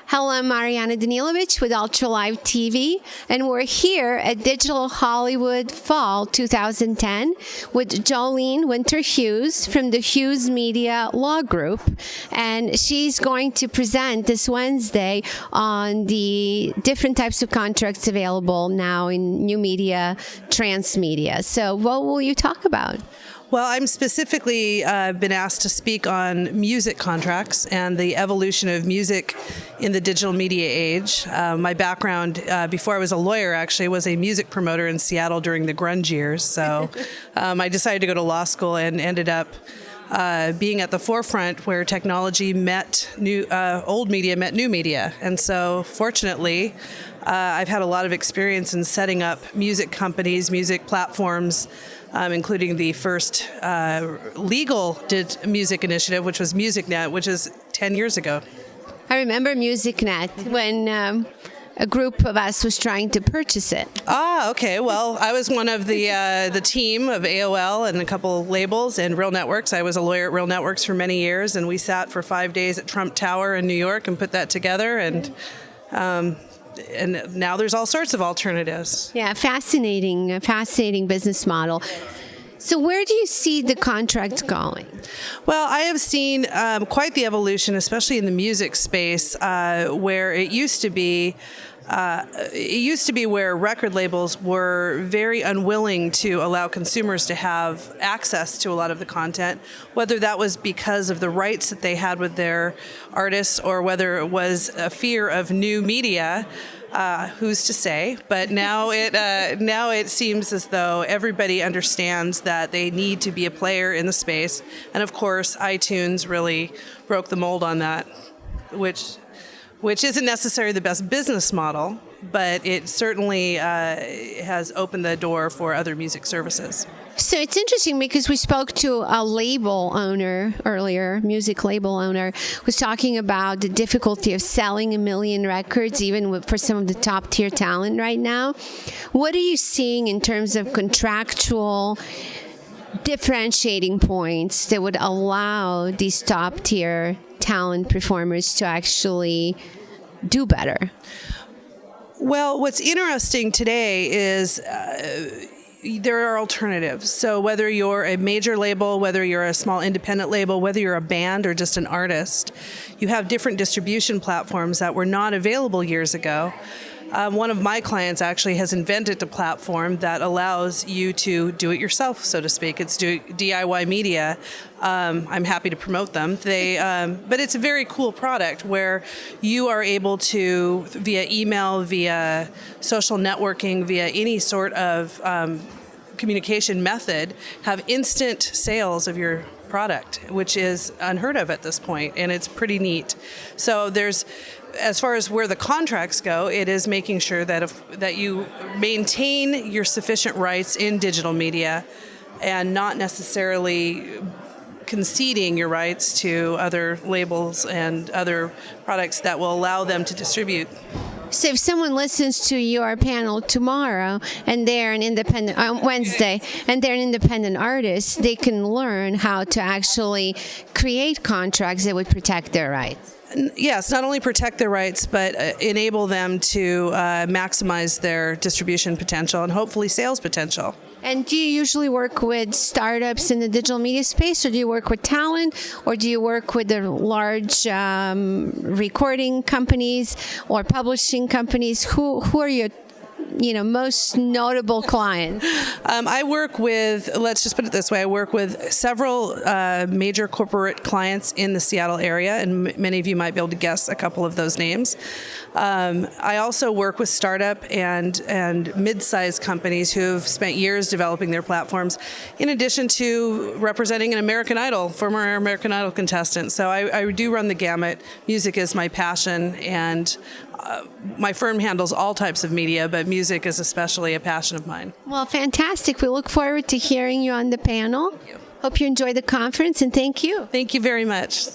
Hello, I'm Mariana Danilovich with Ultra Live TV, and we're here at Digital Hollywood Fall 2010 with Joleen Winther Hughes from the Hughes Media Law Group, and she's going to present this Wednesday on the different types of contracts available now in new media, transmedia. So what will you talk about? Well, I'm specifically been asked to speak on music contracts and the evolution of music in the digital media age. My background, before I was a lawyer, actually, was a music promoter in Seattle during the grunge years. So I decided to go to law school and ended up being at the forefront where technology met old media met new media. And so, fortunately, I've had a lot of experience in setting up music companies, music platforms, including the first legal music initiative, which was MusicNet, which is 10 years ago. I remember MusicNet when a group of us was trying to purchase it. Ah, okay. Well, I was one of the team of AOL and a couple labels and Real Networks. I was a lawyer at Real Networks for many years, and we sat for 5 days at Trump Tower in New York and put that together, and now there's all sorts of alternatives. Yeah, fascinating business model. So where do you see the contract going? Well, I have seen quite the evolution, especially in the music space, where it used to be where record labels were very unwilling to allow consumers to have access to a lot of the content, whether that was because of the rights that they had with their artists or whether it was a fear of new media. Who's to say? But now it seems as though everybody understands that they need to be a player in the space, and of course, iTunes really broke the mold on that, which isn't necessarily the best business model, but it certainly has opened the door for other music services. So it's interesting because we spoke to a label owner earlier, music label owner, was talking about the difficulty of selling 1 million records, even for some of the top tier talent right now. What are you seeing in terms of contractual differentiating points that would allow these top tier talent performers to actually do better? Well, what's interesting today is there are alternatives. So whether you're a major label, whether you're a small independent label, whether you're a band or just an artist, you have different distribution platforms that were not available years ago. One of my clients actually has invented a platform that allows you to do it yourself, so to speak. It's DIY Media. I'm happy to promote them. But it's a very cool product where you are able to, via email, via social networking, via any sort of communication method, have instant sales of your product, which is unheard of at this point, and it's pretty neat. So as far as where the contracts go, it is making sure that you maintain your sufficient rights in digital media and not necessarily conceding your rights to other labels and other products that will allow them to distribute. So if someone listens to your panel tomorrow and they're an independent Wednesday and they're an independent artist, they can learn how to actually create contracts that would protect their rights. Yes, not only protect their rights, but enable them to maximize their distribution potential and hopefully sales potential. And do you usually work with startups in the digital media space, or do you work with talent, or do you work with the large recording companies or publishing companies? Who are your most notable clients? I work with, let's just put it this way, I work with several major corporate clients in the Seattle area, and many of you might be able to guess a couple of those names. I also work with startup and mid-sized companies who've spent years developing their platforms, in addition to representing an former American Idol contestant. So I do run the gamut. Music is my passion, and my firm handles all types of media, but music is especially a passion of mine. Well, fantastic. We look forward to hearing you on the panel. Thank you. Hope you enjoy the conference, and thank you. Thank you very much.